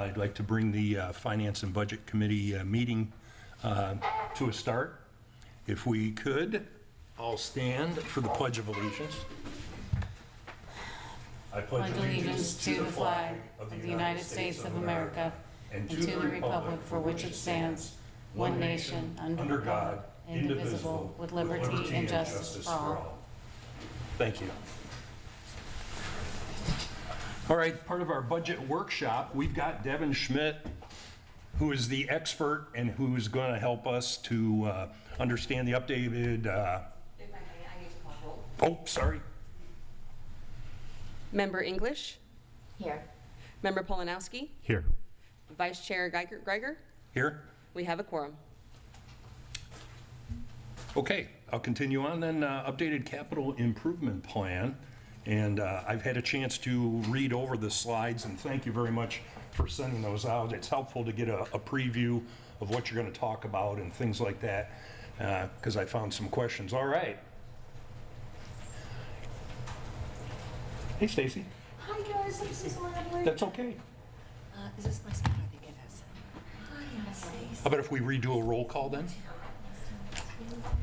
I'd like to bring the Finance and Budget Committee meeting to a start. If we could, all stand for the Pledge of Allegiance. I pledge allegiance to the flag of the United States of America and to the republic for which it stands, one nation, under God, indivisible, with liberty and justice for all. Thank you. All right, part of our budget workshop, we've got Devin Schmidt, who is the expert and who's going to help us to understand the updated. If I may, I need to call roll. Oh, sorry. Member English? Here. Member Polanowski? Here. Vice Chair Geiger? Here. We have a quorum. Okay, I'll continue on then. Updated capital improvement plan. And I've had a chance to read over the slides, and thank you very much for sending those out. It's helpful to get a preview of what you're going to talk about and things like that, because I found some questions. All right. Hey, Stacy. Hi, guys. I'm so sorry I'm late. That's okay. Is this my spot? I think it is. Hi, Stacy. How about if we redo a roll call then?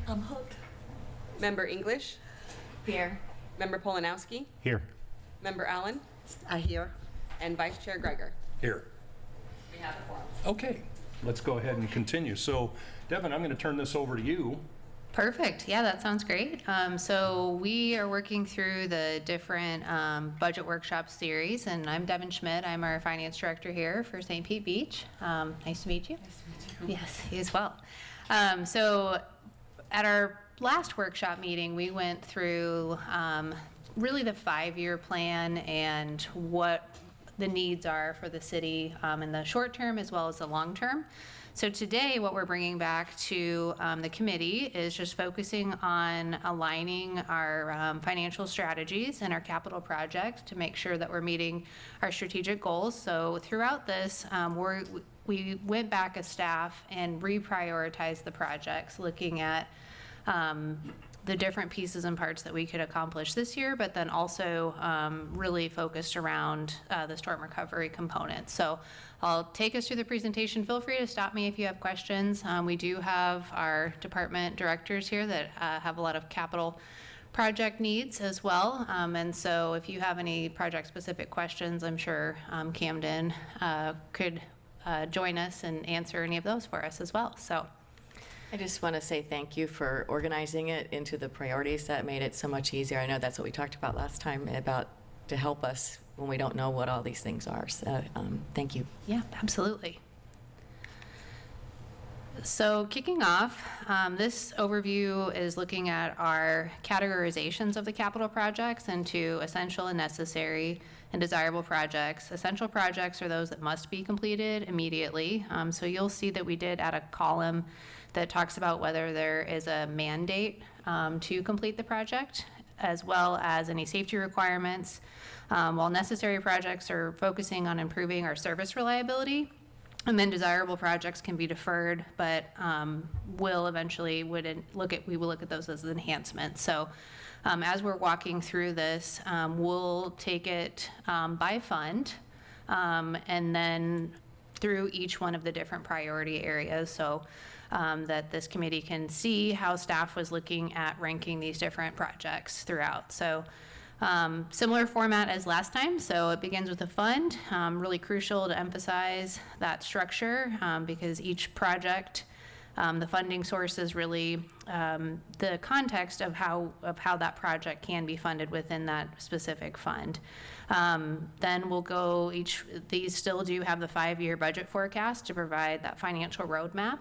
I'm hooked. Member English? Here. Member Polanowski? Here. Member Allen? I hear. And Vice Chair Geiger? Here. We have a quorum. Okay, let's go ahead and continue. So, Devin, I'm going to turn this over to you. Perfect. Yeah, that sounds great. So we are working through the different budget workshop series, and I'm Devin Schmidt. I'm our finance director here for St. Pete Beach. Nice to meet you. Nice to meet you. Yes, you as well. So at our last workshop meeting, we went through really the 5-year plan and what the needs are for the city in the short term as well as the long term. So today, what we're bringing back to the committee is just focusing on aligning our financial strategies and our capital projects to make sure that we're meeting our strategic goals. So throughout this, we went back as staff and reprioritized the projects, looking at the different pieces and parts that we could accomplish this year, but then also really focused around the storm recovery component. So I'll take us through the presentation. Feel free to stop me if you have questions. We do have our department directors here that have a lot of capital project needs as well. And so if you have any project specific questions, I'm sure Camden could join us and answer any of those for us as well. So. I just want to say thank you for organizing it into the priorities. That made it so much easier. I know that's what we talked about last time, about to help us when we don't know what all these things are. So thank you. Yeah, absolutely. So kicking off, this overview is looking at our categorizations of the capital projects into essential and necessary and desirable projects. Essential projects are those that must be completed immediately. So you'll see that we did add a column that talks about whether there is a mandate to complete the project, as well as any safety requirements. While necessary projects are focusing on improving our service reliability, and then desirable projects can be deferred, but we will look at those as enhancements. So as we're walking through this, we'll take it by fund, and then through each one of the different priority areas, so that this committee can see how staff was looking at ranking these different projects throughout. So similar format as last time. So it begins with a fund. Really crucial to emphasize that structure because each project, the funding source is really the context of how that project can be funded within that specific fund. Then we'll go these still do have the 5-year budget forecast to provide that financial roadmap.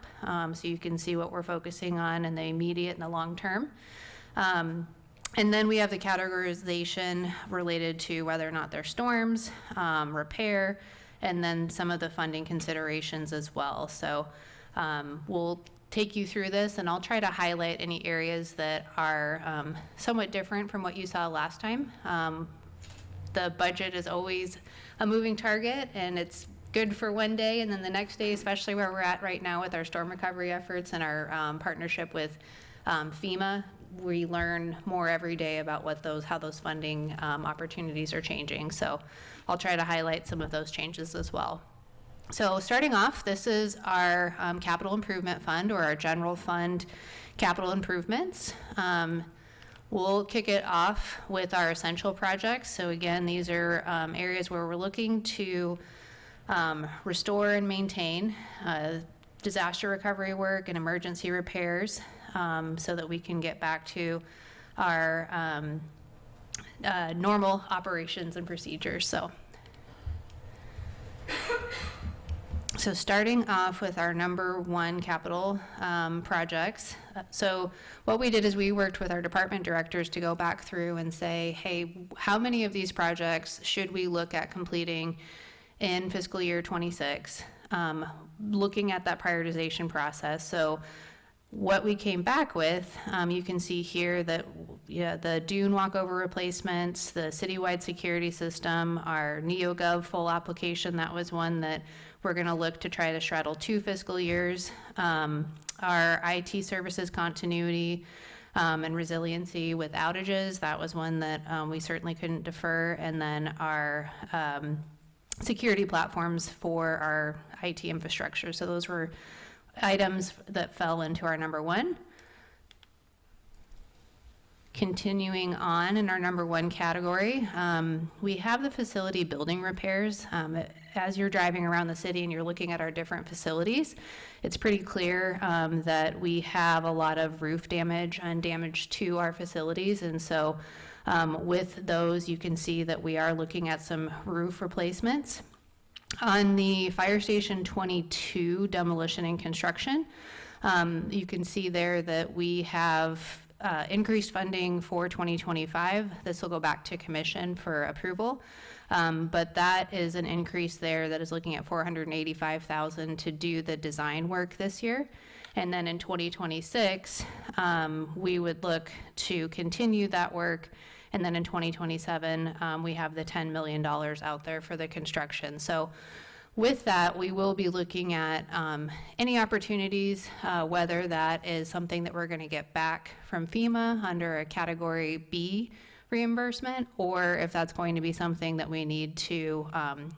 So you can see what we're focusing on in the immediate and the long term. And then we have the categorization related to whether or not there's storms, repair, and then some of the funding considerations as well. So we'll take you through this, and I'll try to highlight any areas that are somewhat different from what you saw last time. The budget is always a moving target, and it's good for one day, and then the next day, especially where we're at right now with our storm recovery efforts and our partnership with FEMA, we learn more every day about how those funding opportunities are changing. So I'll try to highlight some of those changes as well. So starting off, this is our capital improvement fund, or our general fund capital improvements. We'll kick it off with our essential projects. So again, these are areas where we're looking to restore and maintain disaster recovery work and emergency repairs, so that we can get back to our normal operations and procedures. So starting off with our number one capital projects. So what we did is we worked with our department directors to go back through and say, hey, how many of these projects should we look at completing in fiscal year 26? Looking at that prioritization process. So what we came back with, you can see here that the dune walkover replacements, the citywide security system, our NeoGov full application, that was one that we're going to look to try to straddle 2 fiscal years. Our IT services continuity and resiliency with outages, that was one that we certainly couldn't defer. And then our security platforms for our IT infrastructure. So those were items that fell into our number one. Continuing on in our number one category, we have the facility building repairs. As you're driving around the city and you're looking at our different facilities, it's pretty clear that we have a lot of roof damage and damage to our facilities. And so with those, you can see that we are looking at some roof replacements. On the Fire Station 22 demolition and construction, you can see there that we have increased funding for 2025. This will go back to commission for approval. But that is an increase there that is looking at $485,000 to do the design work this year. And then in 2026, we would look to continue that work. And then in 2027, we have the $10 million out there for the construction. So with that, we will be looking at any opportunities, whether that is something that we're going to get back from FEMA under a Category B reimbursement, or if that's going to be something that we need to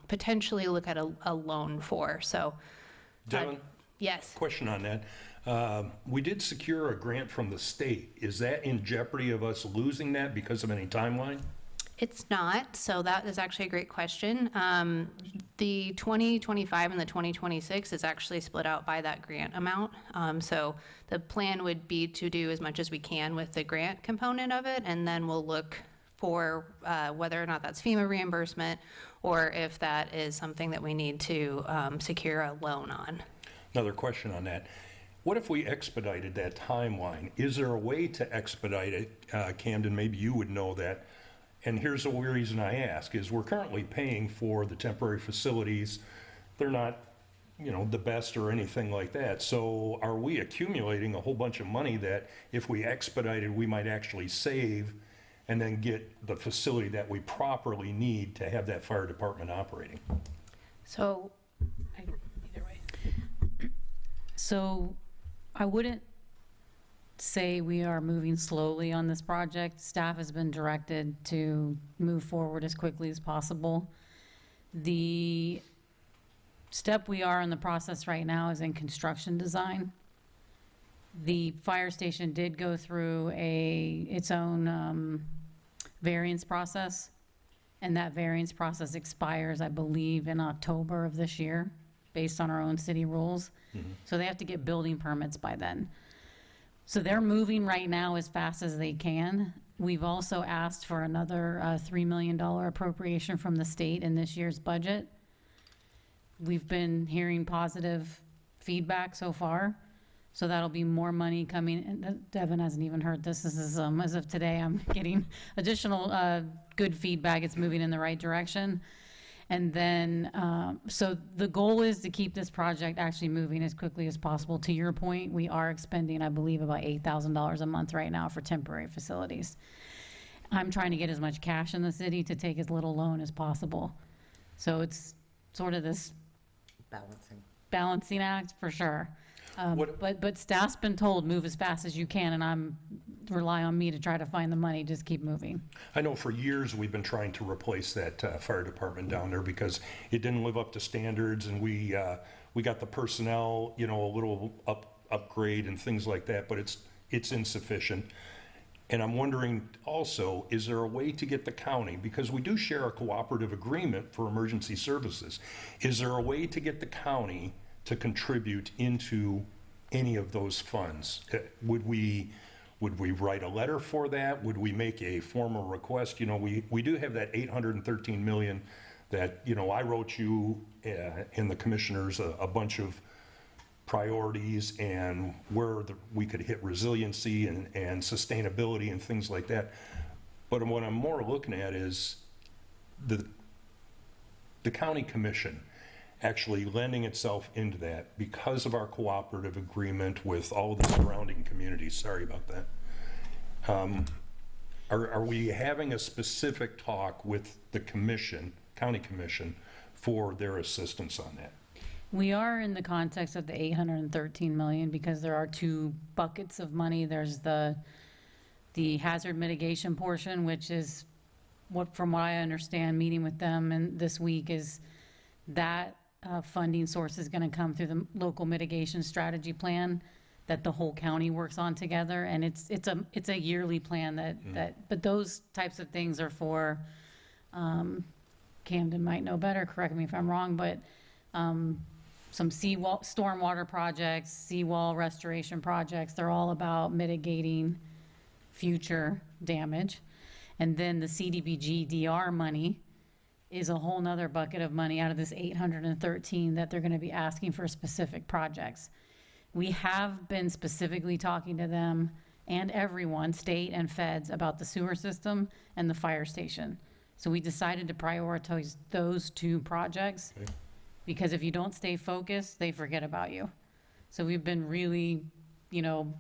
potentially look at a loan for. So, Devin? Yes. Question on that. We did secure a grant from the state. Is that in jeopardy of us losing that because of any timeline? It's not, so that is actually a great question. The 2025 and the 2026 is actually split out by that grant amount. So the plan would be to do as much as we can with the grant component of it, and then we'll look for whether or not that's FEMA reimbursement or if that is something that we need to secure a loan on. Another question on that. What if we expedited that timeline? Is there a way to expedite it? Camden, maybe you would know that. And here's the reason I ask, is we're currently paying for the temporary facilities. They're not, the best or anything like that. So are we accumulating a whole bunch of money that if we expedited, we might actually save and then get the facility that we properly need to have that fire department operating? So, either way. So I wouldn't say we are moving slowly on this project. Staff has been directed to move forward as quickly as possible. The step we are in the process right now is in construction design. The fire station did go through its own variance process, and that variance process expires, I believe, in October of this year, based on our own city rules. So they have to get building permits by then. So they're moving right now as fast as they can. We've also asked for another $3 million appropriation from the state in this year's budget. We've been hearing positive feedback so far, so that'll be more money coming. And Devin hasn't even heard this. This is, as of today, I'm getting additional good feedback. It's moving in the right direction. And then, so the goal is to keep this project actually moving as quickly as possible. To your point, we are expending, I believe, about $8,000 a month right now for temporary facilities. I'm trying to get as much cash in the city to take as little loan as possible. So it's sort of this balancing act for sure. But staff's been told move as fast as you can, and I'm rely on me to try to find the money, just keep moving. I know for years we've been trying to replace that fire department down there because it didn't live up to standards, and we got the personnel, you know, a little upgrade and things like that, but it's insufficient. And I'm wondering also, is there a way to get the county, because we do share a cooperative agreement for emergency services, is there a way to get the county to contribute into any of those funds? Would we write a letter for that? Would we make a formal request? You know, we do have that $813 million that, you know, I wrote you and the commissioners a bunch of priorities and where we could hit resiliency and sustainability and things like that. But what I'm more looking at is the county commission actually lending itself into that because of our cooperative agreement with all the surrounding communities. Sorry about that. Are we having a specific talk with the commission, county commission, for their assistance on that? We are in the context of the 813 million because there are two buckets of money. There's the hazard mitigation portion, which is from what I understand, meeting with them and this week, is that funding source is going to come through the local mitigation strategy plan that the whole county works on together, and it's a yearly plan but those types of things are for Camden might know better, correct me if I'm wrong, but some stormwater projects, seawall restoration projects, they're all about mitigating future damage. And then the CDBG DR money is a whole nother bucket of money out of this 813 that they're going to be asking for specific projects. We have been specifically talking to them and everyone, state and feds, about the sewer system and the fire station. So we decided to prioritize those two projects. Okay. Because if you don't stay focused, they forget about you. So we've been really, you know,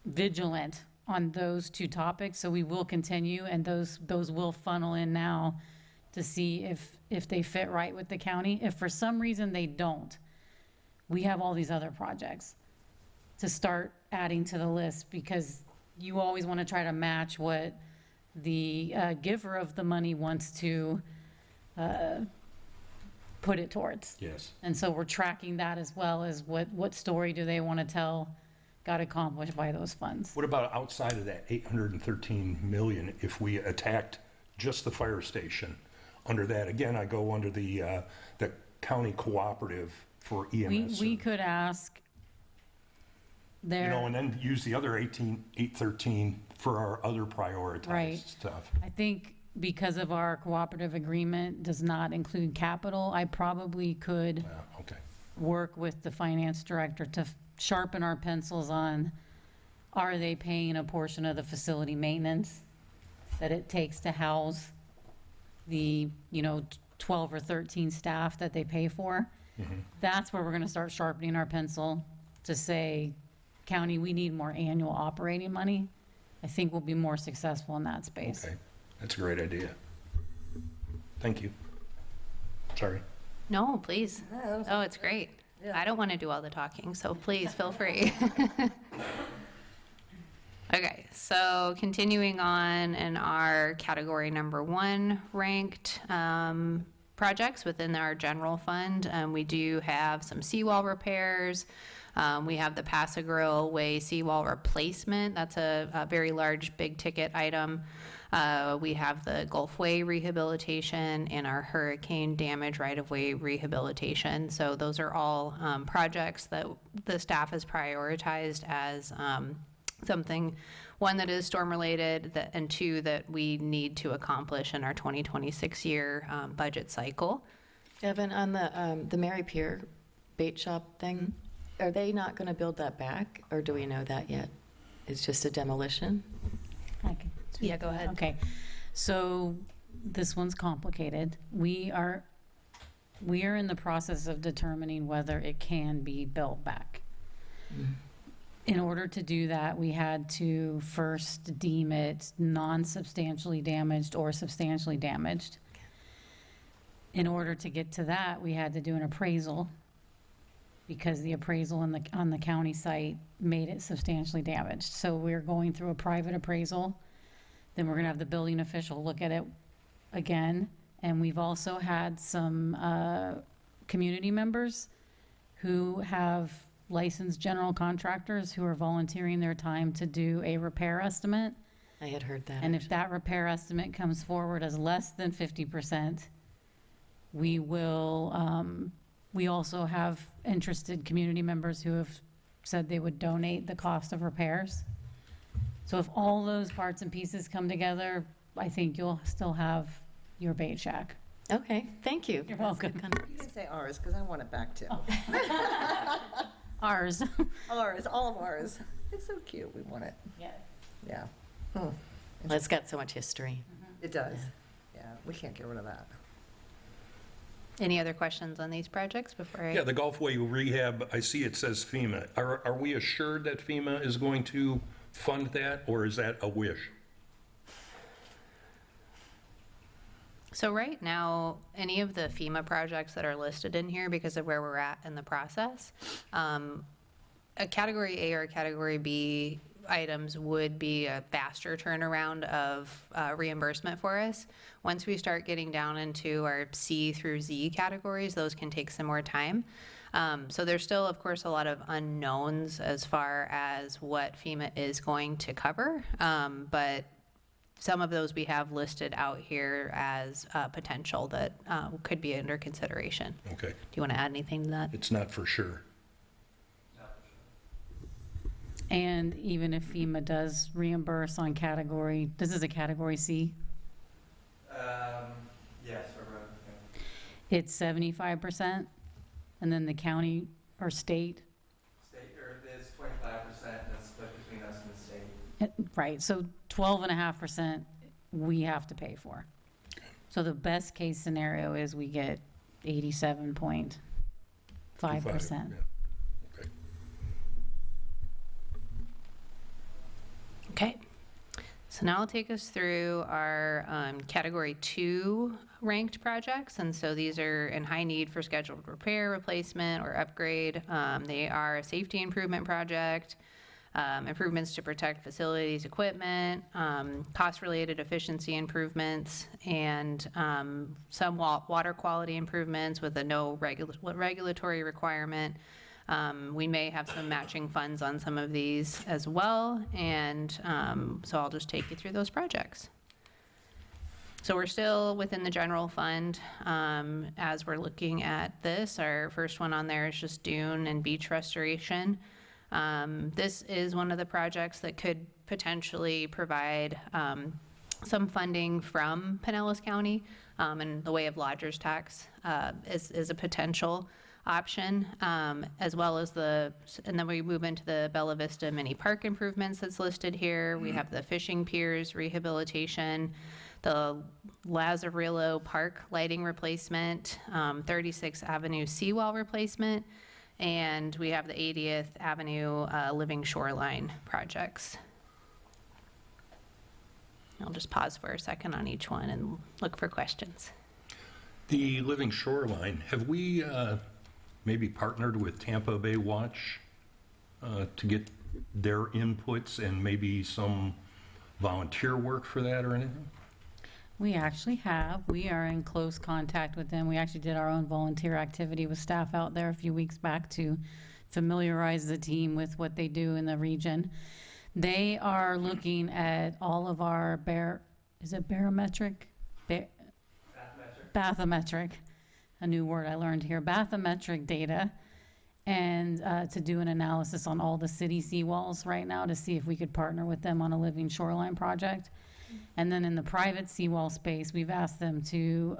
vigilant on those two topics. So we will continue, and those will funnel in now to see if they fit right with the county. If for some reason they don't, we have all these other projects to start adding to the list, because you always want to try to match what the giver of the money wants to put it towards. Yes. And so we're tracking that as well as what story do they want to tell got accomplished by those funds. What about outside of that 813 million if we attacked just the fire station? Under that, again, I go under the county cooperative for EMS. We could ask their. You know, and then use the other 813 for our other prioritized Right. stuff. I think because of our cooperative agreement does not include capital, I probably could Yeah, okay. work with the finance director to sharpen our pencils on, are they paying a portion of the facility maintenance that it takes to house the, 12 or 13 staff that they pay for? That's where we're going to start sharpening our pencil to say, county, we need more annual operating money. I think we'll be more successful in that space. Okay, that's a great idea. Thank you. Sorry. No, please. Oh, it's great. I don't want to do all the talking, so please feel free. Okay, so continuing on in our category number 1 ranked projects within our general fund, we do have some seawall repairs. We have the Pass-A-Grill Way seawall replacement. That's a very large, big ticket item. We have the Gulfway rehabilitation and our hurricane damage right-of-way rehabilitation. So those are all projects that the staff has prioritized as something, one, that is storm-related, and two, that we need to accomplish in our 2026 year budget cycle. Evan, on the Mary Pier bait shop thing, are they not going to build that back, or do we know that yet? It's just a demolition? Okay. Yeah, go ahead. Okay, so this one's complicated. We are in the process of determining whether it can be built back. In order to do that, we had to first deem it non-substantially damaged or substantially damaged. In order to get to that, we had to do an appraisal. because the appraisal on the county site made it substantially damaged. So we're going through a private appraisal. Then we're gonna have the building official look at it again. And we've also had some community members who have licensed general contractors who are volunteering their time to do a repair estimate. I had heard that. And if that repair estimate comes forward as less than 50%, we will, we also have interested community members who have said they would donate the cost of repairs. So if all those parts and pieces come together, I think you'll still have your bait shack. Okay, thank you. You're That's good welcome. con- You can say ours, because I want it back too. Ours. Ours, all of ours. It's so cute, we want it, yeah. Well, it's got so much history. It does, yeah, we can't get rid of that. Any other questions on these projects before I? Yeah, the Gulfway rehab, I see it says FEMA. Are we assured that FEMA is going to fund that, or is that a wish? So right now, any of the FEMA projects that are listed in here, because of where we're at in the process, a Category A or a Category B items would be a faster turnaround of reimbursement for us. Once we start getting down into our C through Z categories, those can take some more time. So there's still, of course, a lot of unknowns as far as what FEMA is going to cover, but some of those we have listed out here as potential that could be under consideration. Okay, Do you want to add anything to that? it's not for sure. And even if FEMA does reimburse on category, this is a category C, Yes, it's 75%. And then the county or state, state, or it's 25% that's split between us and the state. right, so 12.5% we have to pay for. So the best case scenario is we get 87.5%. Yeah. Okay. Okay. So now I'll take us through our Category 2 ranked projects. And so these are in high need for scheduled repair, replacement, or upgrade. They are a safety improvement project, improvements to protect facilities, equipment, cost-related efficiency improvements, and some water quality improvements with a no regulatory requirement. We may have some matching funds on some of these as well, and so I'll just take you through those projects. So we're still within the general fund as we're looking at this. Our first one on there is just dune and beach restoration. This is one of the projects that could potentially provide some funding from Pinellas County in the way of lodger's tax is a potential option, as well as and then we move into the Bella Vista mini park improvements that's listed here. We have the fishing piers rehabilitation, the Lazarillo Park lighting replacement, 36th Avenue seawall replacement, and we have the 80th Avenue living shoreline projects. I'll just pause for a second on each one and look for questions. The living shoreline, have we maybe partnered with Tampa Bay Watch to get their inputs and maybe some volunteer work for that or anything? We actually have. We are in close contact with them. We actually did our own volunteer activity with staff out there a few weeks back to familiarize the team with what they do in the region. They are looking at all of our barometric? Bathymetric, a new word I learned here, bathymetric data, and to do an analysis on all the city seawalls right now to see if we could partner with them on a living shoreline project. And then in the private seawall space, we've asked them to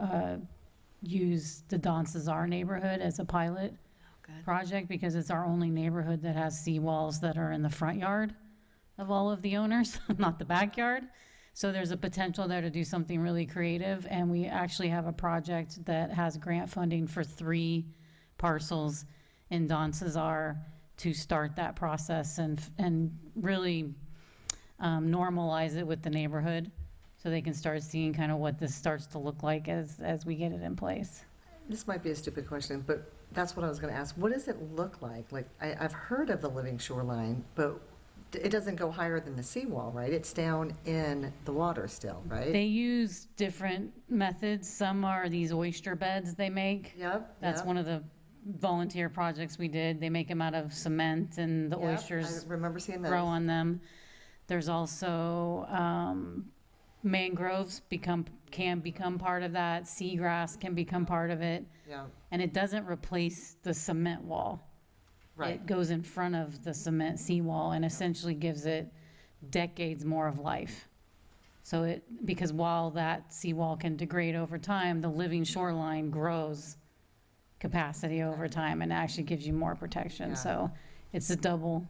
use the Don Cesar neighborhood as a pilot project because it's our only neighborhood that has seawalls that are in the front yard of all of the owners, not the backyard. So there's a potential there to do something really creative, and we actually have a project that has grant funding for 3 parcels in Don Cesar to start that process and really normalize it with the neighborhood so they can start seeing kind of what this starts to look like as we get it in place. This might be a stupid question, but that's what I was gonna ask. What does it look like? Like, I've heard of the living shoreline, but it doesn't go higher than the seawall, right? It's down in the water still, right? They use different methods. Some are these oyster beds they make. Yep. That's yep, one of the volunteer projects we did. They make them out of cement and the yep. oysters I remember seeing those. grow on them. There's also mangroves can become part of that. Seagrass can become part of it. Yeah, And it doesn't replace the cement wall. right. It goes in front of the cement seawall and essentially gives it decades more of life. So because while that seawall can degrade over time, the living shoreline grows capacity over time and actually gives you more protection. Yeah. So it's a double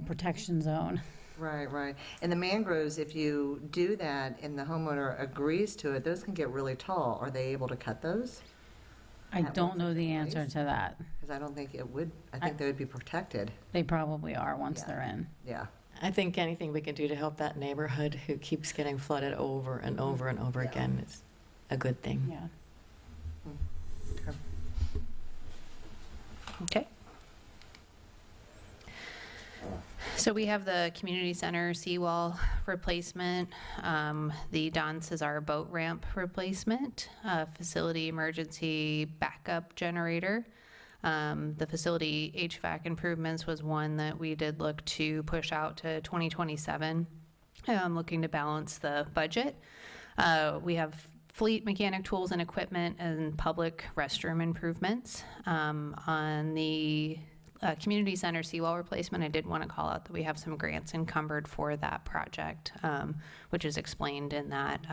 protection zone. Right, right. And the mangroves, if you do that and the homeowner agrees to it, those can get really tall. Are they able to cut those? I That don't won't know the take answer place? to that. Because I don't think it would, I think they would be protected. They probably are once Yeah. they're in. Yeah. I think anything we can do to help that neighborhood who keeps getting flooded over and over and over Yeah. again is a good thing. Yeah. Okay. So we have the community center seawall replacement, the Don Cesar boat ramp replacement, facility emergency backup generator. The facility HVAC improvements was one that we did look to push out to 2027, looking to balance the budget. We have fleet mechanic tools and equipment and public restroom improvements. On the community center seawall replacement, I did want to call out that we have some grants encumbered for that project, which is explained in that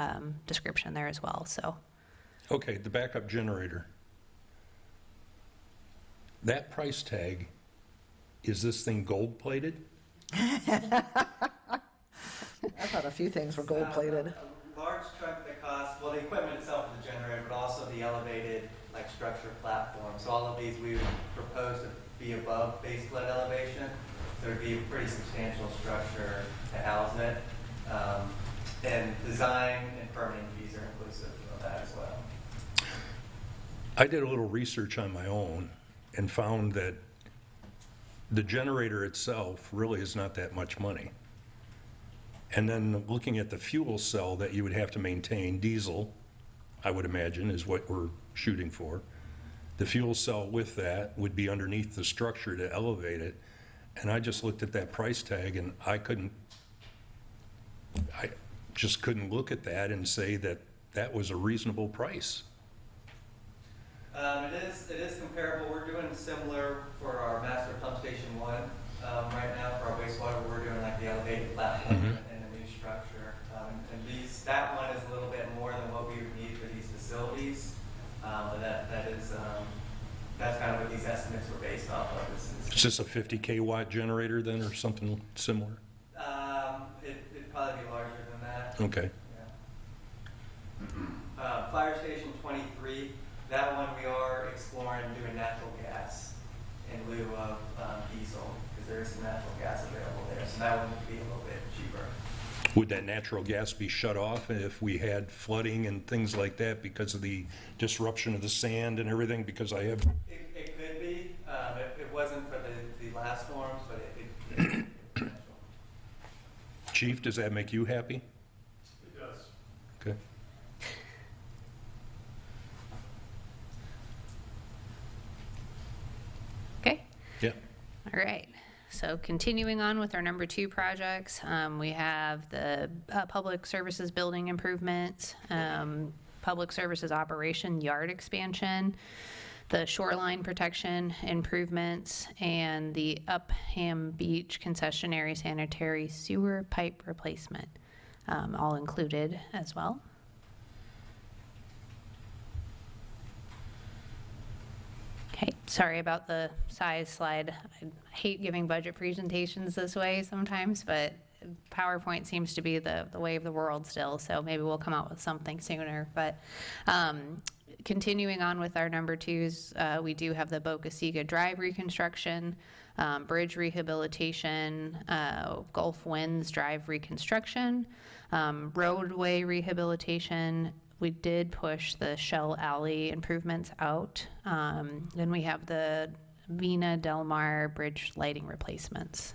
description there as well. So, Okay, the backup generator. That price tag, is this thing gold-plated? I thought a few things were gold-plated. A large chunk of the cost, well, the equipment itself for the generator, but also the elevated structure platform. So all of these we would propose to be above base flood elevation. So it would be a pretty substantial structure to house it. And design and permitting fees are inclusive of that as well. I did a little research on my own and found that the generator itself really is not that much money. And then looking at the fuel cell that you would have to maintain, diesel, I would imagine, is what we're shooting for. The fuel cell with that would be underneath the structure to elevate it. And I just looked at that price tag and I just couldn't look at that and say that that was a reasonable price. It is comparable. We're doing similar for our master pump station 1 right now. For our wastewater, we're doing like the elevated platform and a new structure. That one is a little bit more than what we would need for these facilities. But that's kind of what these estimates were based off of. Is this a 50 kW generator then or something similar? It'd probably be larger than that. Okay. Yeah. Fire Station 23, that one we are exploring doing natural gas in lieu of diesel because there is some natural gas available there. So that one would be a little bit cheaper. Would that natural gas be shut off if we had flooding and things like that because of the disruption of the sand and everything? Because I have... It could be. It wasn't for the last storms, but it could be potential. Chief, does that make you happy? It does. Okay. okay. Yeah. All right. So continuing on with our number 2 projects, we have the public services building improvements, public services operation yard expansion, the shoreline protection improvements, and the Upham Beach concessionary sanitary sewer pipe replacement, all included as well. Okay, sorry about the size slide. I hate giving budget presentations this way sometimes, but PowerPoint seems to be the way of the world still, so maybe we'll come out with something sooner. But continuing on with our number 2s, we do have the Boca Ciga Drive reconstruction, bridge rehabilitation, Gulf Winds Drive reconstruction, roadway rehabilitation, we did push the Shell Alley improvements out. Then we have the Vina Del Mar Bridge lighting replacements.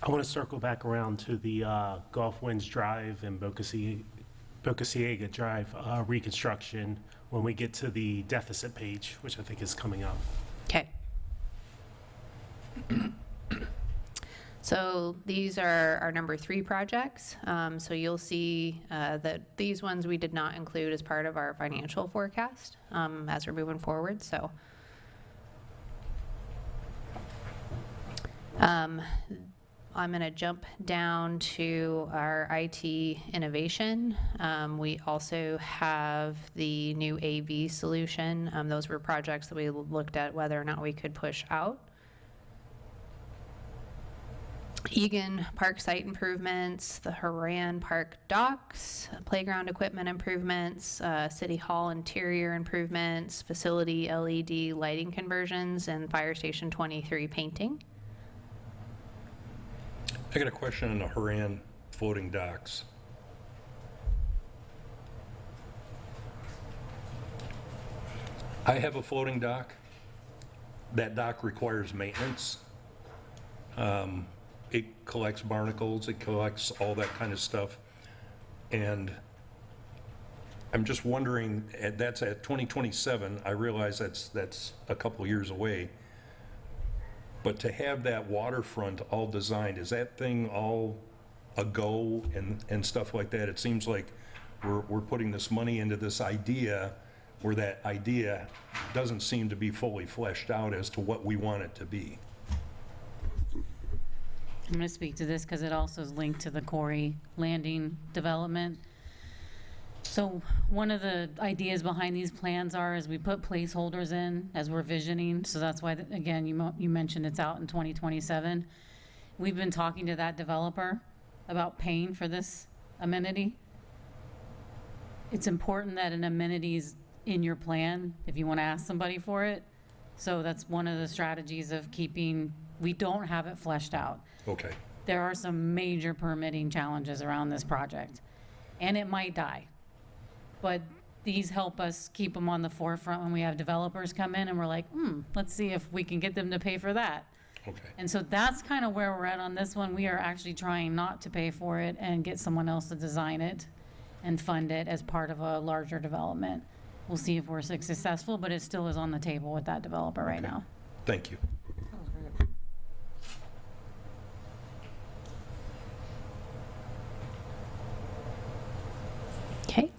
I want to circle back around to the Gulf Winds Drive and Boca Ciega Drive reconstruction when we get to the deficit page, which I think is coming up. Okay. So these are our number 3 projects. So you'll see that these ones we did not include as part of our financial forecast as we're moving forward. So I'm going to jump down to our IT innovation. We also have the new AV solution. Those were projects that we looked at whether or not we could push out. Egan Park site improvements, the Haran Park docks, playground equipment improvements, City Hall interior improvements, facility LED lighting conversions, and Fire Station 23 painting. I got a question on the Haran floating docks. I have a floating dock. That dock requires maintenance. It collects barnacles, it collects all that kind of stuff. And I'm just wondering, that's at 2027, I realize that's a couple years away. But to have that waterfront all designed, is that thing all a go and stuff like that? It seems like we're putting this money into this idea where that idea doesn't seem to be fully fleshed out as to what we want it to be. I'm going to speak to this because it also is linked to the Corey Landing development. So one of the ideas behind these plans is we put placeholders in as we're visioning. So that's why, again, you mentioned it's out in 2027. We've been talking to that developer about paying for this amenity. It's important that an amenity is in your plan if you want to ask somebody for it. So that's one of the strategies of keeping, we don't have it fleshed out. Okay. There are some major permitting challenges around this project, and it might die. But these help us keep them on the forefront when we have developers come in and we're like, let's see if we can get them to pay for that. Okay. And so that's kind of where we're at on this one. We are actually trying not to pay for it and get someone else to design it and fund it as part of a larger development. We'll see if we're successful, but it still is on the table with that developer right now. Thank you. Okay.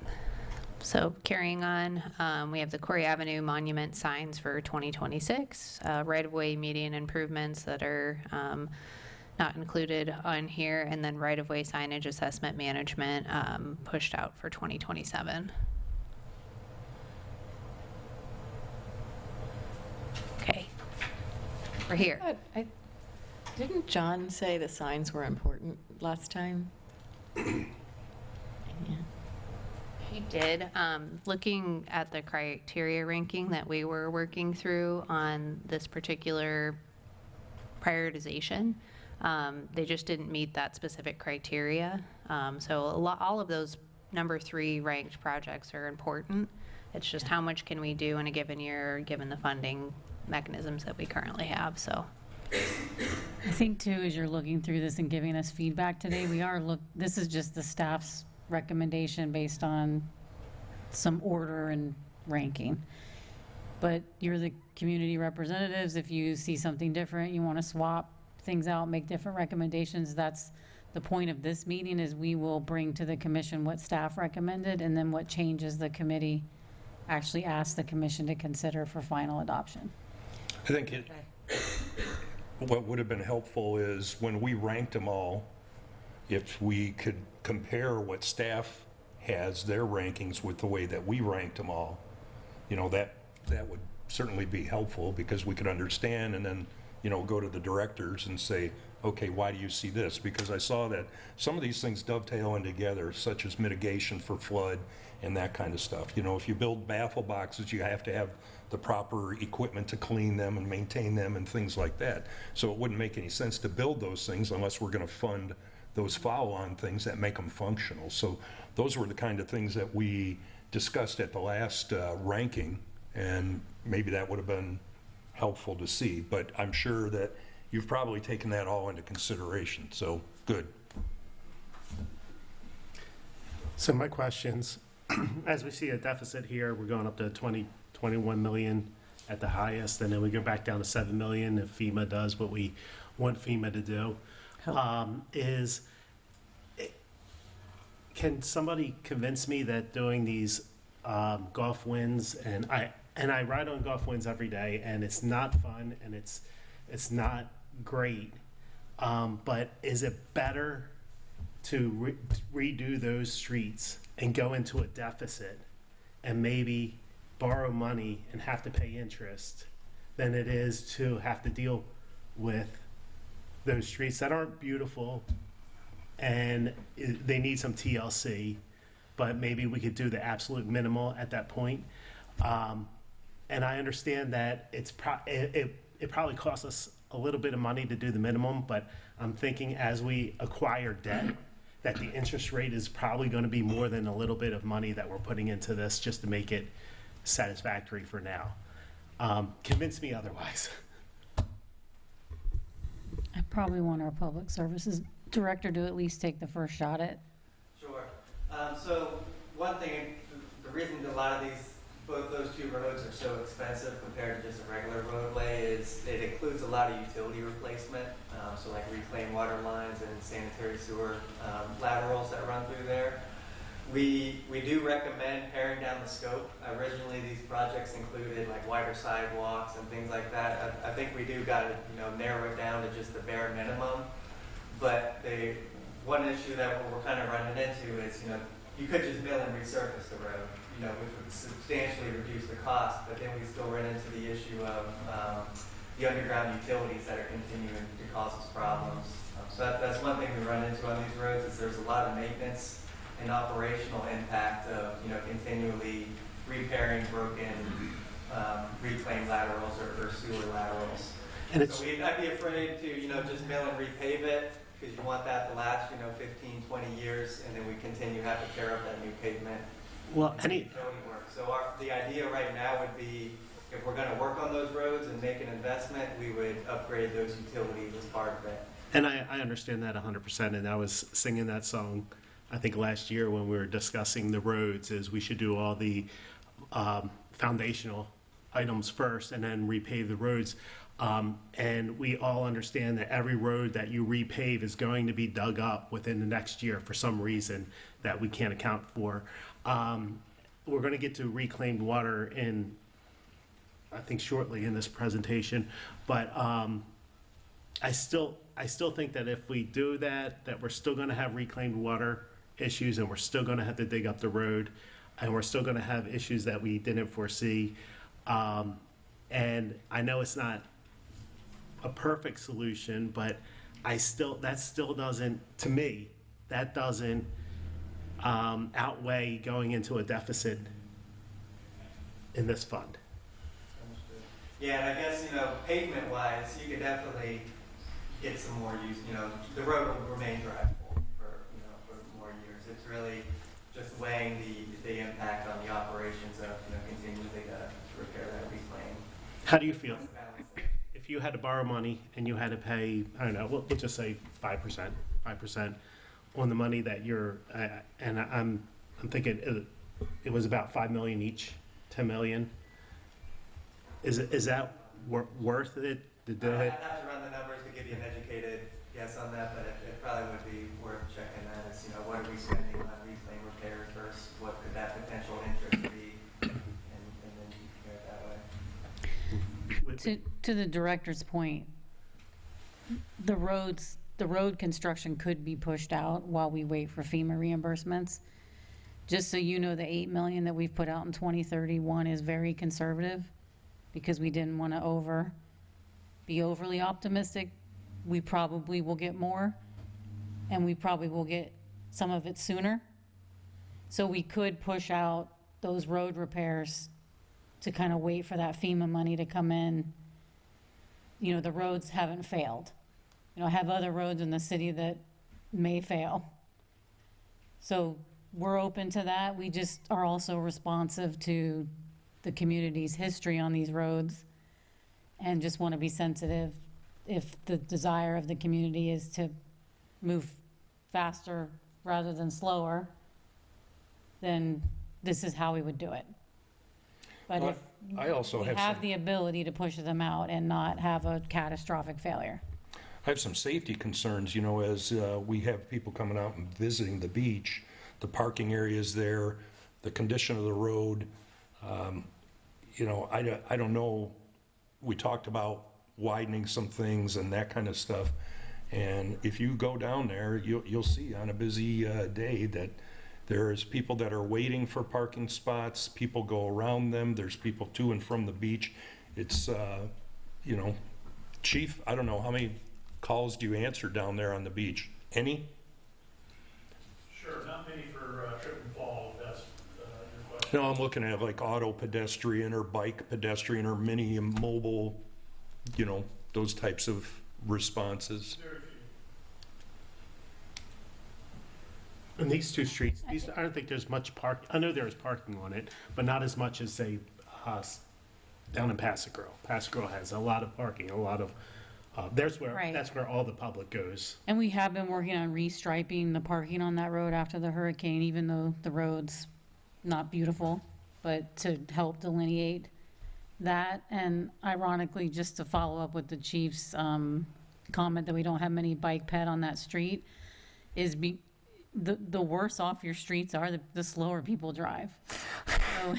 So carrying on, we have the Corey Avenue monument signs for 2026, right-of-way median improvements that are not included on here, and then right-of-way signage assessment management pushed out for 2027. Okay, we're here. Didn't John say the signs were important last time? Yeah. He did. Looking at the criteria ranking that we were working through on this particular prioritization, they just didn't meet that specific criteria. So all of those number 3 ranked projects are important. It's just how much can we do in a given year, given the funding mechanisms that we currently have. So I think too, as you're looking through this and giving us feedback today, this is just the staff's recommendation based on some order and ranking. But you're the community representatives. If you see something different, you want to swap things out, make different recommendations, that's the point of this meeting, is we will bring to the commission what staff recommended and then what changes the committee actually asked the commission to consider for final adoption. I think what would have been helpful is when we ranked them all, if we could compare what staff has, their rankings, with the way that we ranked them all, that would certainly be helpful, because we could understand and then, go to the directors and say, okay, why do you see this? Because I saw that some of these things dovetail in together, such as mitigation for flood and that kind of stuff. If you build baffle boxes, you have to have the proper equipment to clean them and maintain them and things like that. So it wouldn't make any sense to build those things unless we're going to fund those follow-on things that make them functional. So those were the kind of things that we discussed at the last ranking, and maybe that would have been helpful to see. But I'm sure that you've probably taken that all into consideration, so good. So my questions, as we see a deficit here, we're going up to 21 million at the highest, and then we go back down to 7 million if FEMA does what we want FEMA to do. Can somebody convince me that doing these golf wins, and I ride on golf wins every day, and it's not fun and it's not great, but is it better to redo those streets and go into a deficit and maybe borrow money and have to pay interest than it is to have to deal with those streets that aren't beautiful and they need some TLC, but maybe we could do the absolute minimal at that point. And I understand that it probably costs us a little bit of money to do the minimum, but I'm thinking as we acquire debt, that the interest rate is probably going to be more than a little bit of money that we're putting into this just to make it satisfactory for now. Convince me otherwise. I probably want our public services director to at least take the first shot at. Sure. So one thing, the reason a lot of both those two roads are so expensive compared to just a regular roadway is it includes a lot of utility replacement, so like reclaimed water lines and sanitary sewer laterals that run through there. We do recommend paring down the scope. Originally, these projects included like wider sidewalks and things like that. I think we do got to narrow it down to just the bare minimum. But one issue that we're kind of running into is you could just mill and resurface the road, which would substantially reduce the cost, but then we still run into the issue of the underground utilities that are continuing to cause us problems. So that's one thing we run into on these roads is there's a lot of maintenance and operational impact of continually repairing broken reclaimed laterals or sewer laterals. And it's, So I'd be afraid to just mill and repave it because you want that to last 15, 20 years, and then we continue to have to tear up that new pavement. well, Utility work. So the idea right now would be if we're going to work on those roads and make an investment, we would upgrade those utilities as part of it. and I understand that 100%, and I was singing that song, I think last year when we were discussing the roads, is we should do all the foundational items first and then repave the roads. And we all understand that every road that you repave is going to be dug up within the next year for some reason that we can't account for. We're going to get to reclaimed water in, I think, shortly in this presentation, but I still think that if we do that we're still going to have reclaimed water issues, and we're still going to have to dig up the road, and we're still going to have issues that we didn't foresee. And I know it's not a perfect solution, but that still doesn't, to me, that doesn't outweigh going into a deficit in this fund. Yeah, and I guess, pavement-wise, you could definitely get some more use. The road will remain drivable for more years. It's really just weighing the impact on the operations of, continually to repair that reclaim. How do you feel? If you had to borrow money and you had to pay, I don't know, we'll just say 5% on the money that you're, and I'm thinking it was about 5 million each, 10 million. Is that worth it to do I'd it? have to run the numbers to give you an educated guess on that, but it probably would be worth checking that. Is what are we spending on reclaim repairs versus what could that potential interest be, and then you compare it that way. To the director's point, the road construction could be pushed out while we wait for FEMA reimbursements. Just so you know, the 8 million that we've put out in 2031 is very conservative because we didn't want to be overly optimistic. We probably will get more, and we probably will get some of it sooner. So we could push out those road repairs to kind of wait for that FEMA money to come in. The roads haven't failed. I have other roads in the city that may fail. So we're open to that. We just are also responsive to the community's history on these roads and just want to be sensitive if the desire of the community is to move faster rather than slower, then this is how we would do it. But Well, if I also we have have some- the ability to push them out and not have a catastrophic failure. I have some safety concerns, as we have people coming out and visiting the beach, the parking areas there, the condition of the road. I don't know, we talked about widening some things and that kind of stuff. And if you go down there, you'll see on a busy day that there's people that are waiting for parking spots, people go around them, there's people to and from the beach. It's, Chief, I don't know, how many calls do you answer down there on the beach? Any? Sure, not many for trip and fall, if that's your question. No, I'm looking at like auto pedestrian or bike pedestrian or mini and mobile, those types of responses. Very few. And these two streets, I don't think there's much I know there's parking on it, but not as much as, say, down in Passive Grove. Passive Grove has a lot of parking, a lot of, Right. that's where all the public goes. And we have been working on restriping the parking on that road after the hurricane, even though the road's not beautiful, but to help delineate that. And ironically, just to follow up with the chief's comment that we don't have many bike ped on that street, is the worse off your streets are, the slower people drive. So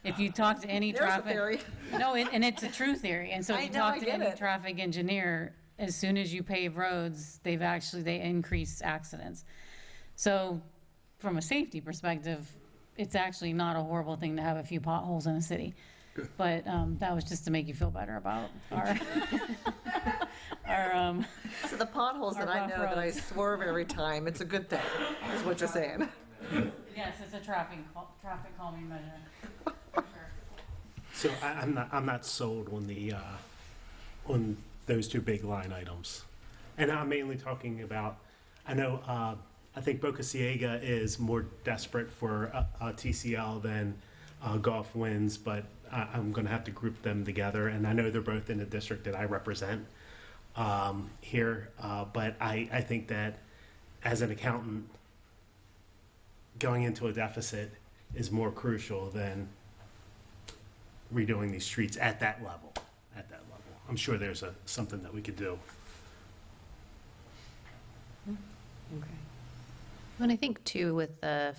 if you talk to any There's a traffic. theory. No, and it's a true theory. And so if I you know, talk I to get any it. traffic engineer, as soon as you pave roads, they increase accidents. So from a safety perspective, it's actually not a horrible thing to have a few potholes in a city. But that was just to make you feel better about our, So the potholes that Our I rough know that I roads. swerve every time, it's a good thing, is what you're saying. yes, it's a traffic calming measure. For sure. So I'm not sold on on those two big line items. And I'm mainly talking about, I know, I think Boca Ciega is more desperate for a TCL than Gulf Winds, but I'm going to have to group them together. And I know they're both in the district that I represent here, but I think that as an accountant, going into a deficit is more crucial than redoing these streets at that level. I'm sure there's something that we could do. Okay. And I think too, with the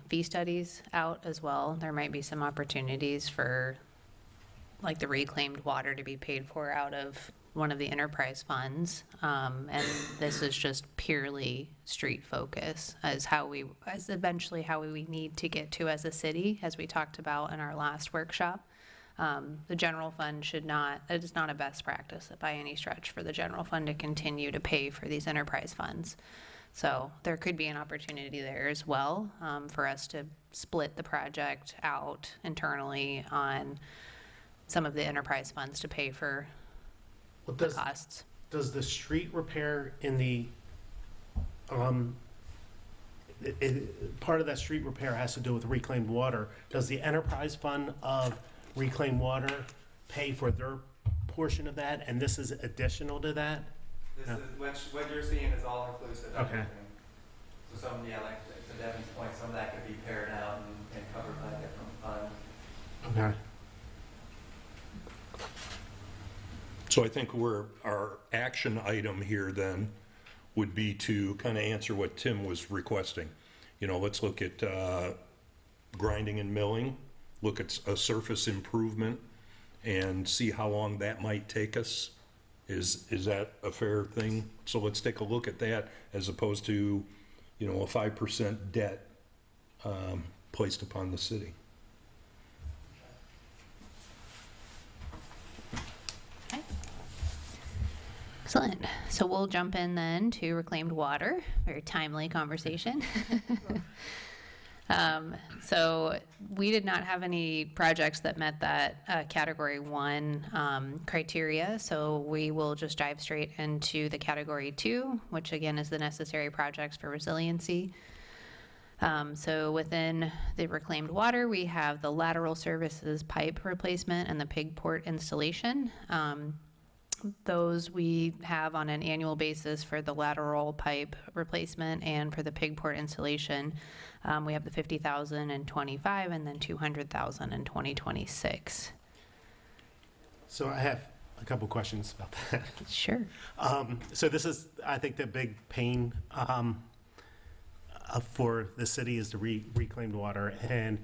fee studies out as well, there might be some opportunities for like the reclaimed water to be paid for out of one of the enterprise funds. And this is just purely street focus as eventually how we need to get to as a city, as we talked about in our last workshop. The general fund it is not a best practice by any stretch for the general fund to continue to pay for these enterprise funds. So there could be an opportunity there as well for us to split the project out internally on some of the enterprise funds to pay for Well, the costs. Does the street repair in the, part of that street repair has to do with reclaimed water. Does the enterprise fund of reclaimed water pay for their portion of that, and this is additional to that? This Yeah. is, what you're seeing is all inclusive of Okay. everything. So like to Devin's point, some of that could be pared out and covered by a different fund. Okay. So I think our action item here then would be to kind of answer what Tim was requesting. Let's look at grinding and milling, look at a surface improvement, and see how long that might take us. Is that a fair thing? So let's take a look at that as opposed to, a 5% debt placed upon the city. Okay. Excellent. So we'll jump in then to reclaimed water, very timely conversation. So we did not have any projects that met that Category 1 criteria, so we will just dive straight into the Category 2, which again is the necessary projects for resiliency. So within the reclaimed water, we have the lateral services pipe replacement and the pig port installation. Those we have on an annual basis for the lateral pipe replacement, and for the pig port installation, we have the $50,000 in '25 and then $200,000 in 2026. So I have a couple questions about that. Sure. So this is, I think, the big pain for the city is the reclaimed water. And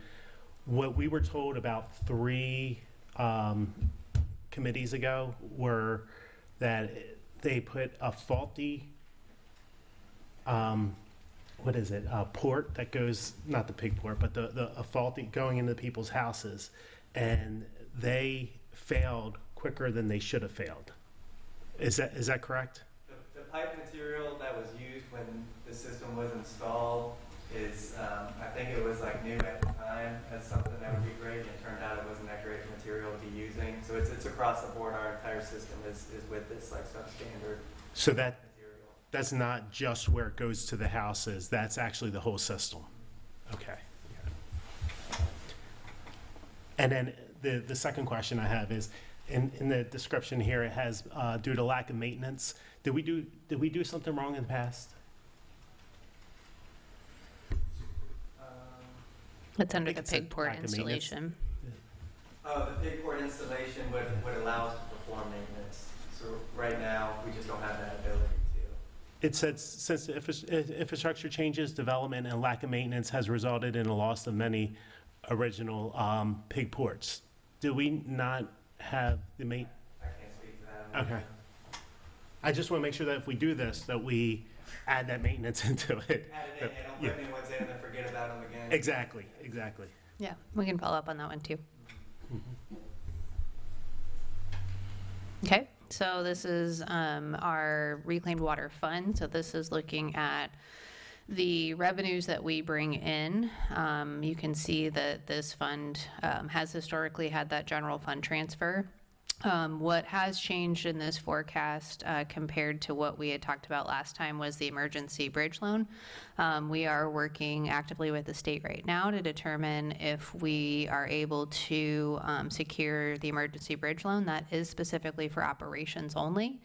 what we were told about 3 committees ago were that they put a faulty, what is it, a port that goes, not the pig port, but a faulty going into people's houses, and they failed quicker than they should have failed. Is that correct? The pipe material that was used when the system was installed is, I think it was like new at the time as something that would be great, and it turned out it wasn't that great material to be using. So it's across the board. Our entire system is with this like substandard So material. that's not just where it goes to the houses, that's actually the whole system. Okay. And then the second question I have is, in the description here, it has due to lack of maintenance. Did we do something wrong in the past? It's under think the it said pig port lack of maintenance. installation. Oh, the pig port installation would allow us to perform maintenance. So right now, we just don't have that ability to. It says, since infrastructure changes, development, and lack of maintenance has resulted in a loss of many original pig ports. Do we not have the I can't speak to that. Okay. I just want to make sure that if we do this, that we add that maintenance into it. Add it in, don't put new ones in and then forget about them again. Exactly. Yeah, we can follow up on that one too. Okay, so this is our reclaimed water fund. So this is looking at the revenues that we bring in. You can see that this fund has historically had that general fund transfer. What has changed in this forecast compared to what we had talked about last time was the emergency bridge loan. We are working actively with the state right now to determine if we are able to secure the emergency bridge loan that is specifically for operations only.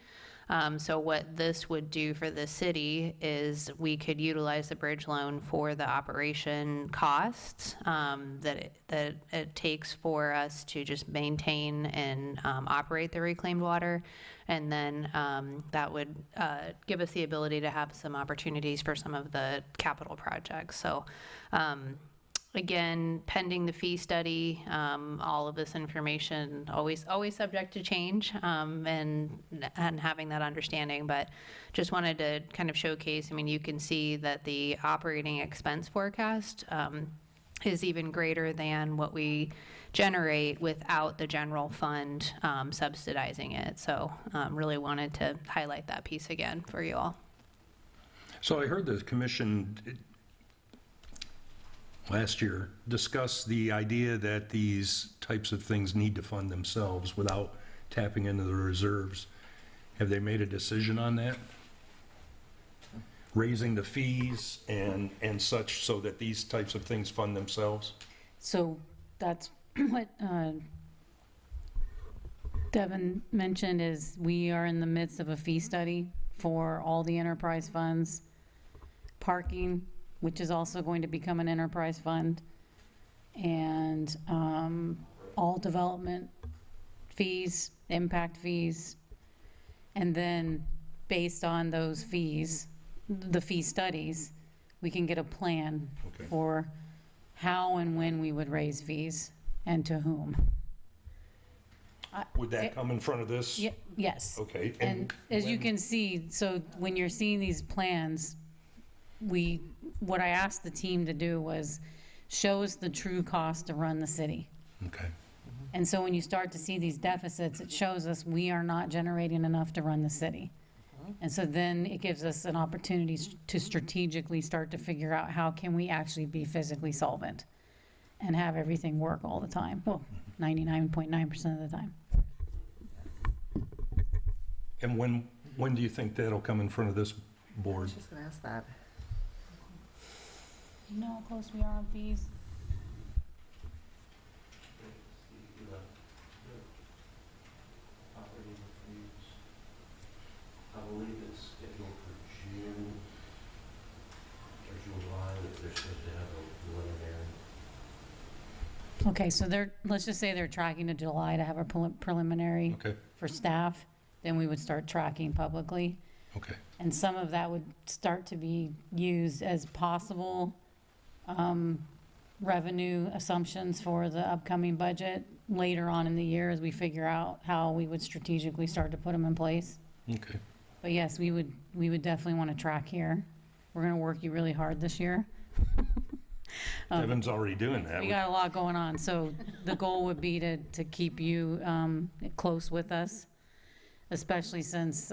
So what this would do for the city is we could utilize the bridge loan for the operation costs that it takes for us to just maintain and operate the reclaimed water. And then that would give us the ability to have some opportunities for some of the capital projects. So again, pending the fee study, all of this information always subject to change, and having that understanding. But just wanted to kind of showcase. I mean, you can see that the operating expense forecast is even greater than what we generate without the general fund subsidizing it. So really wanted to highlight that piece again for you all. So I heard the commission last year discuss the idea that these types of things need to fund themselves without tapping into the reserves. Have they made a decision on that? Raising the fees and such so that these types of things fund themselves? So that's what Devin mentioned, is we are in the midst of a fee study for all the enterprise funds, parking, which is also going to become an enterprise fund, and all development fees, impact fees, and then based on those fees, the fee studies, we can get a plan for how and when we would raise fees and to whom. Would that come in front of this? Yes. Okay. And as you can see, so when you're seeing these plans, what I asked the team to do was show us the true cost to run the city. Okay. And so when you start to see these deficits, it shows us we are not generating enough to run the city. And so then it gives us an opportunity to strategically start to figure out how can we actually be physically solvent and have everything work all the time. Well, 99.9% of the time. And when do you think that'll come in front of this I board? was just going to ask that. You know how close we are on fees? I believe it's scheduled for June or July, that they're supposed to have a preliminary. Okay, so let's just say they're tracking to July to have a preliminary Okay, for staff, then we would start tracking publicly. okay. And some of that would start to be used as possible revenue assumptions for the upcoming budget later on in the year as we figure out how we would strategically start to put them in place. Okay. But yes, we would definitely want to track here. We're going to work you really hard this year. Devin's already doing that. We got a lot going on, so the goal would be to keep you close with us, especially since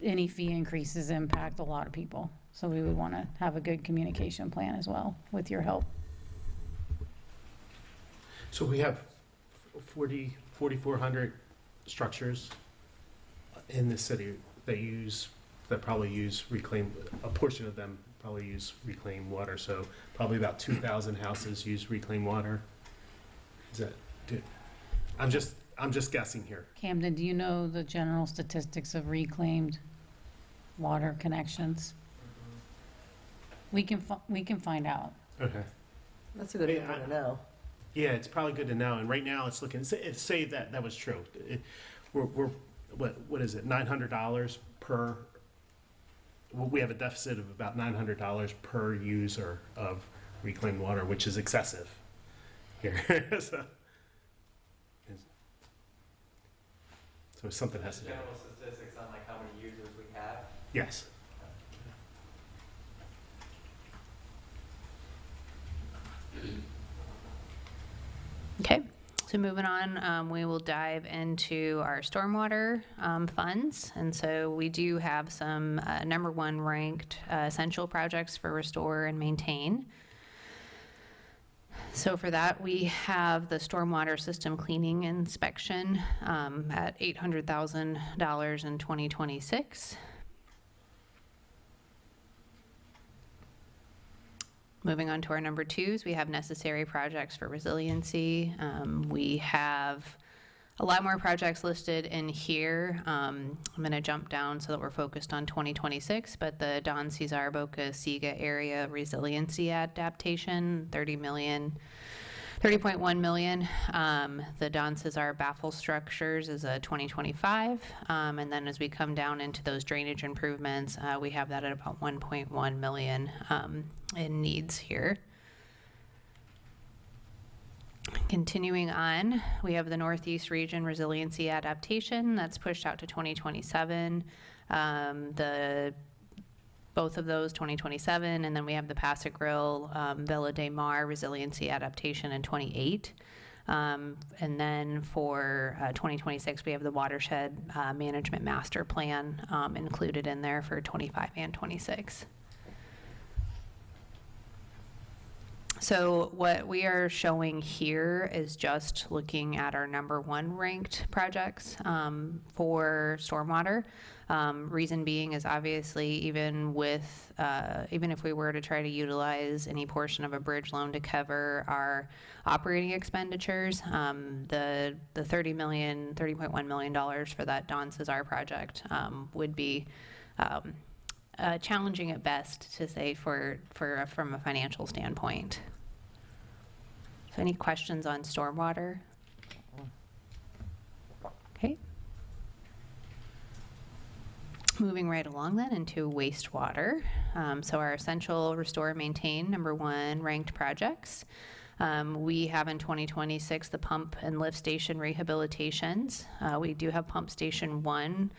any fee increases impact a lot of people. So we would want to have a good communication plan as well with your help. So we have 4,400 structures in the city that probably use reclaimed, a portion of them probably use reclaimed water, so probably about 2,000 houses use reclaimed water. Is that, I'm just guessing here. Camden, do you know the general statistics of reclaimed water connections? We can find out. Okay. That's a good Yeah, number to know. Yeah, it's probably good to know, and right now it's looking, say that was true. We're what is it, $900 per, we have a deficit of about $900 per user of reclaimed water, which is excessive here. So something has to be. General statistics on like how many users we have. Yes. Okay, so moving on, we will dive into our stormwater funds. And so we do have some number one ranked essential projects for restore and maintain. So for that, we have the stormwater system cleaning inspection at $800,000 in 2026. Moving on to our number twos, we have necessary projects for resiliency. We have a lot more projects listed in here. I'm going to jump down so that we're focused on 2026, but the Don Cesar Boca Siga area resiliency adaptation, 30.1 million. The Don Cesar baffle structures is a 2025. And then as we come down into those drainage improvements, we have that at about 1.1 million in needs here. Continuing on, we have the Northeast Region Resiliency Adaptation that's pushed out to 2027. Both of those 2027, and then we have the Passic Grill Villa de Mar Resiliency Adaptation in 28. And then for 2026, we have the Watershed Management Master Plan included in there for 25 and 26. So what we are showing here is just looking at our number one ranked projects for stormwater. Reason being is obviously even if we were to try to utilize any portion of a bridge loan to cover our operating expenditures, the $30.1 million for that Don Cesar project would be challenging at best to say from a financial standpoint. So any questions on stormwater? Okay. Moving right along then into wastewater. So our essential restore and maintain number one ranked projects. We have in 2026 the pump and lift station rehabilitations. We do have pump station 1,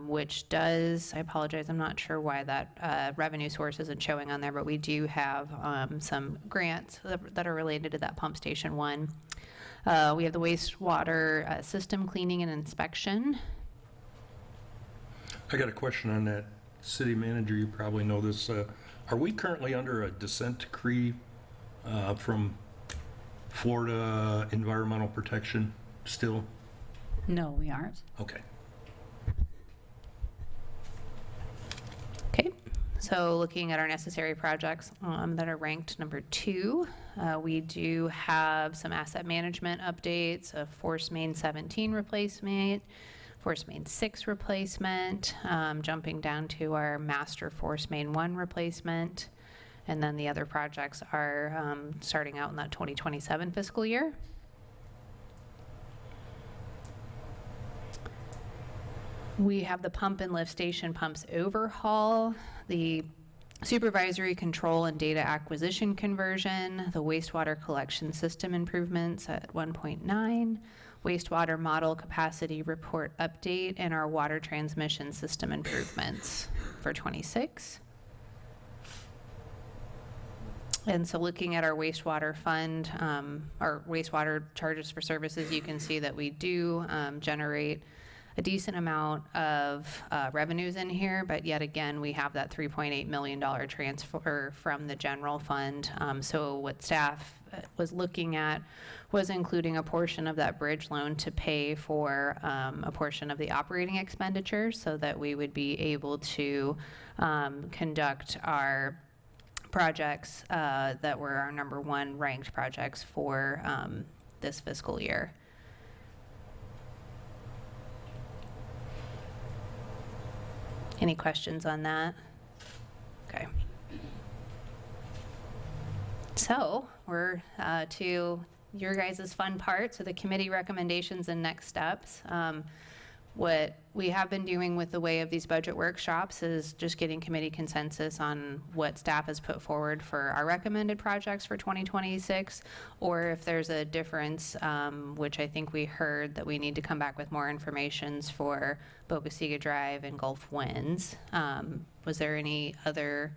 which does, I apologize, I'm not sure why that revenue source isn't showing on there, but we do have some grants that are related to that pump station 1. We have the wastewater system cleaning and inspection. I got a question on that. City manager, you probably know this. Are we currently under a consent decree from Florida Environmental Protection still? No, we aren't. Okay. Okay, so looking at our necessary projects that are ranked number 2, we do have some asset management updates, a Force Main 17 replacement, Force Main 6 replacement, jumping down to our Master Force Main 1 replacement, and then the other projects are starting out in that 2027 fiscal year. We have the pump and lift station pumps overhaul, the supervisory control and data acquisition conversion, the wastewater collection system improvements at 1.9, wastewater model capacity report update, and our water transmission system improvements for 26. And so looking at our wastewater fund, our wastewater charges for services, you can see that we do generate a decent amount of revenues in here, but yet again, we have that $3.8 million transfer from the general fund. So what staff was looking at was including a portion of that bridge loan to pay for a portion of the operating expenditures so that we would be able to conduct our projects that were our number 1 ranked projects for this fiscal year. Any questions on that? Okay. So we're to your guys' fun part, so the committee recommendations and next steps. What we have been doing with the way of these budget workshops is just getting committee consensus on what staff has put forward for our recommended projects for 2026, or if there's a difference, which I think we heard that we need to come back with more informations for Boca Ciega Drive and Gulf Winds. Was there any other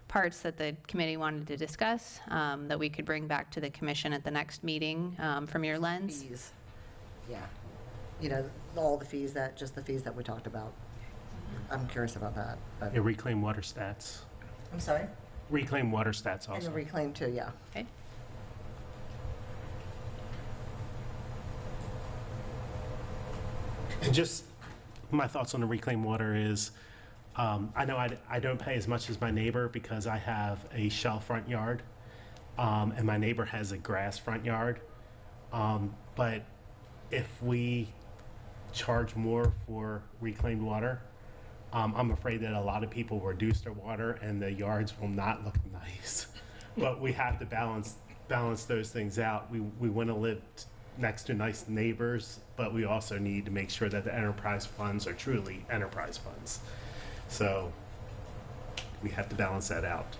parts that the committee wanted to discuss that we could bring back to the commission at the next meeting from your lens? Fees. Yeah. You know, all the fees just the fees that we talked about. I'm curious about that. But Yeah, reclaim water stats. I'm sorry? Reclaim water stats And also. the reclaim too, yeah. Okay. And just my thoughts on the reclaim water is, I know I don't pay as much as my neighbor because I have a shell front yard, and my neighbor has a grass front yard. But if we charge more for reclaimed water, I'm afraid that a lot of people will reduce their water and the yards will not look nice. But we have to balance those things out. We want to live next to nice neighbors, but we also need to make sure that the enterprise funds are truly enterprise funds. So we have to balance that out.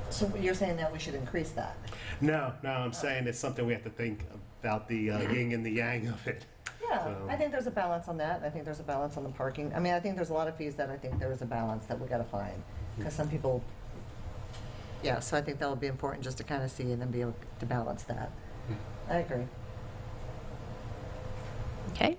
So you're saying that we should increase that? No, I'm saying it's something we have to think about, the yin and the yang of it. Yeah, So- I think there's a balance on that. I think there's a balance on the parking. I mean, I think there's a lot of fees that I think there is a balance that we got to find. Because some people, yeah, so I think that'll be important just to kind of see and then be able to balance that. I agree. Okay.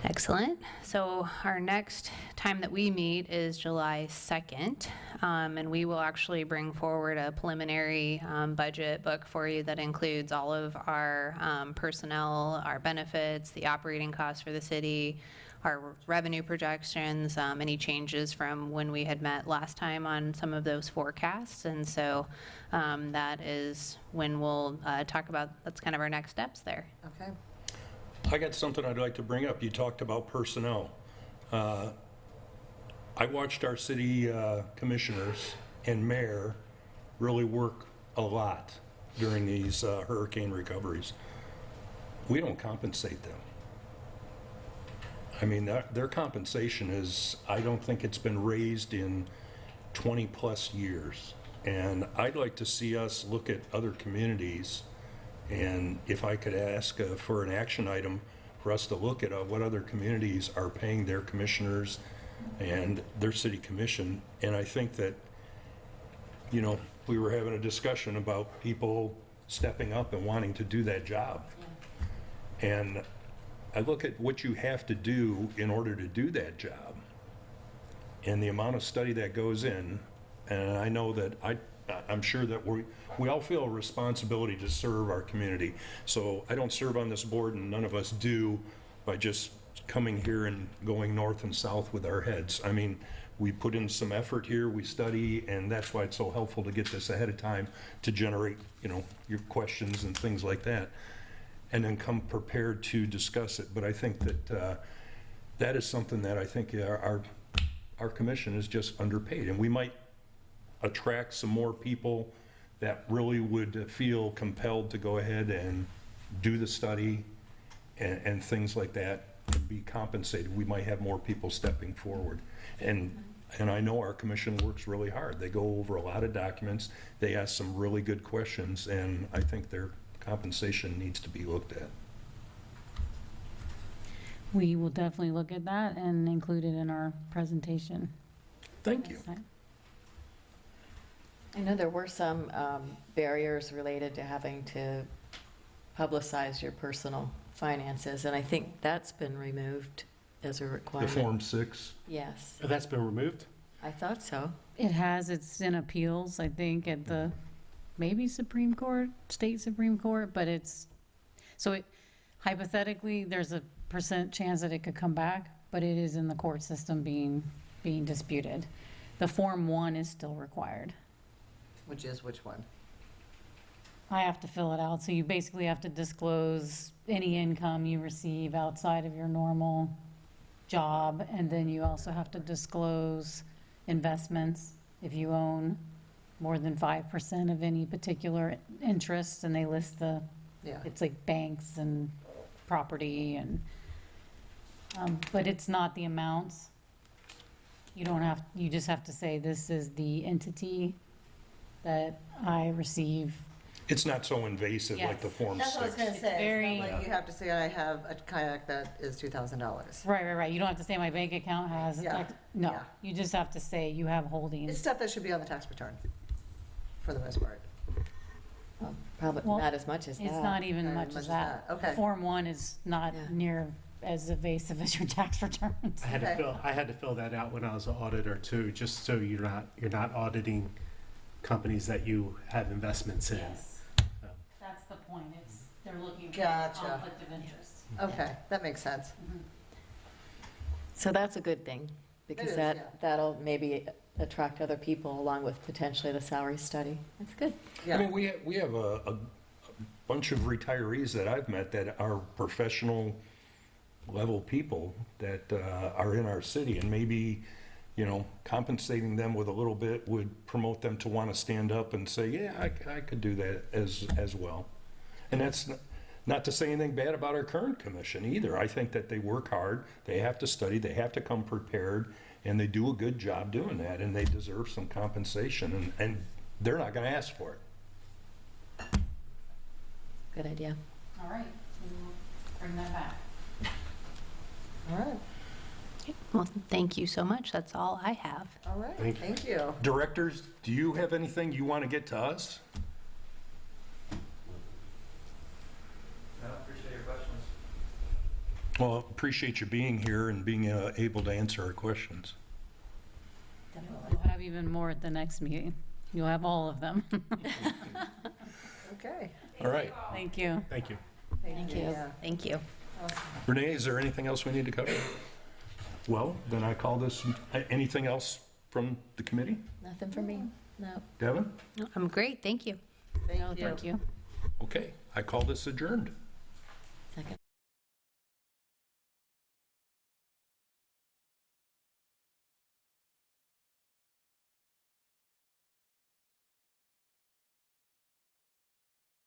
Excellent. So our next time that we meet is July 2nd, and we will actually bring forward a preliminary budget book for you that includes all of our personnel, our benefits, the operating costs for the city, our revenue projections, any changes from when we had met last time on some of those forecasts. And so that is when we'll talk about, that's kind of our next steps there. Okay. I got something I'd like to bring up. You talked about personnel. I watched our city commissioners and mayor really work a lot during these hurricane recoveries. We don't compensate them. I mean, their compensation is, I don't think it's been raised in 20 plus years. And I'd like to see us look at other communities, and if I could ask for an action item for us to look at what other communities are paying their commissioners and their city commission. And I think that, you know, we were having a discussion about people stepping up and wanting to do that job. And I look at what you have to do in order to do that job and the amount of study that goes in, and I know that I'm sure that we all feel a responsibility to serve our community. So I don't serve on this board, and none of us do, by just coming here and going north and south with our heads. I mean, we put in some effort here, we study, and that's why it's so helpful to get this ahead of time to generate, you know, your questions and things like that, and then come prepared to discuss it. But I think that that is something that I think our commission is just underpaid, and we might attract some more people that really would feel compelled to go ahead and do the study and things like that, and be compensated. We might have more people stepping forward. And I know our commission works really hard. They go over a lot of documents. They ask some really good questions, and I think their compensation needs to be looked at. We will definitely look at that and include it in our presentation. Thank you. next time. I know there were some barriers related to having to publicize your personal finances, and I think that's been removed as a The requirement. Form 6. Yes, Oh, that's been removed? I thought so. It has, it's in appeals, I think, at the, maybe Supreme Court, state Supreme Court, but it's, so it, hypothetically, there's a % chance that it could come back, but it is in the court system being disputed. The Form 1 is still required. Which is which one? I have to fill it out, so you basically have to disclose any income you receive outside of your normal job, and then you also have to disclose investments if you own more than 5% of any particular interest, and they list the, Yeah. it's like banks and property and, but it's not the amounts. You don't have, you just have to say, this is the entity that I receive. It's not so invasive like the Yes. Form 6. That's what I was gonna say. very- It's not like you have to say, I have a kayak that is $2,000. Right. You don't have to say my bank account has, Yeah. no, Yeah. you just have to say you have It's holdings. stuff that should be on the tax return, for the most part. Probably Well, not as much as that. It's not even Not much as that. Okay. Form 1 is not Yeah. near as evasive as your tax returns. I Okay. had to fill that out when I was an auditor too, just so you're not auditing companies that you have investments in. That's the point, it's, they're looking for Gotcha. conflict of interest. Okay, that makes sense. So that's a good thing, because is, yeah. that'll maybe attract other people along with potentially the salary study. That's good. I mean, we have a bunch of retirees that I've met that are professional level people that are in our city, and maybe, you know, compensating them with a little bit would promote them to want to stand up and say, yeah, I could do that as well. And that's not to say anything bad about our current commission either. I think that they work hard, they have to study, they have to come prepared, and they do a good job doing that, and they deserve some compensation, and they're not going to ask for it. Good idea. All right, we will bring that back. All right, Well, thank you so much. That's all I have. all right, Thank you. thank you. Directors, do you have anything you want to get to us? I appreciate your questions. Well, appreciate you being here and being able to answer our questions. We'll have even more at the next meeting. You'll have all of them. Okay. All right. Thank you. Thank you. Thank you. Yeah. Thank you. Renee, is there anything else we need to cover? Well, then I call this, anything else from the committee? Nothing for me? No. Devin? No, I'm great. Thank you. No, thank you. Okay, I call this adjourned. Second.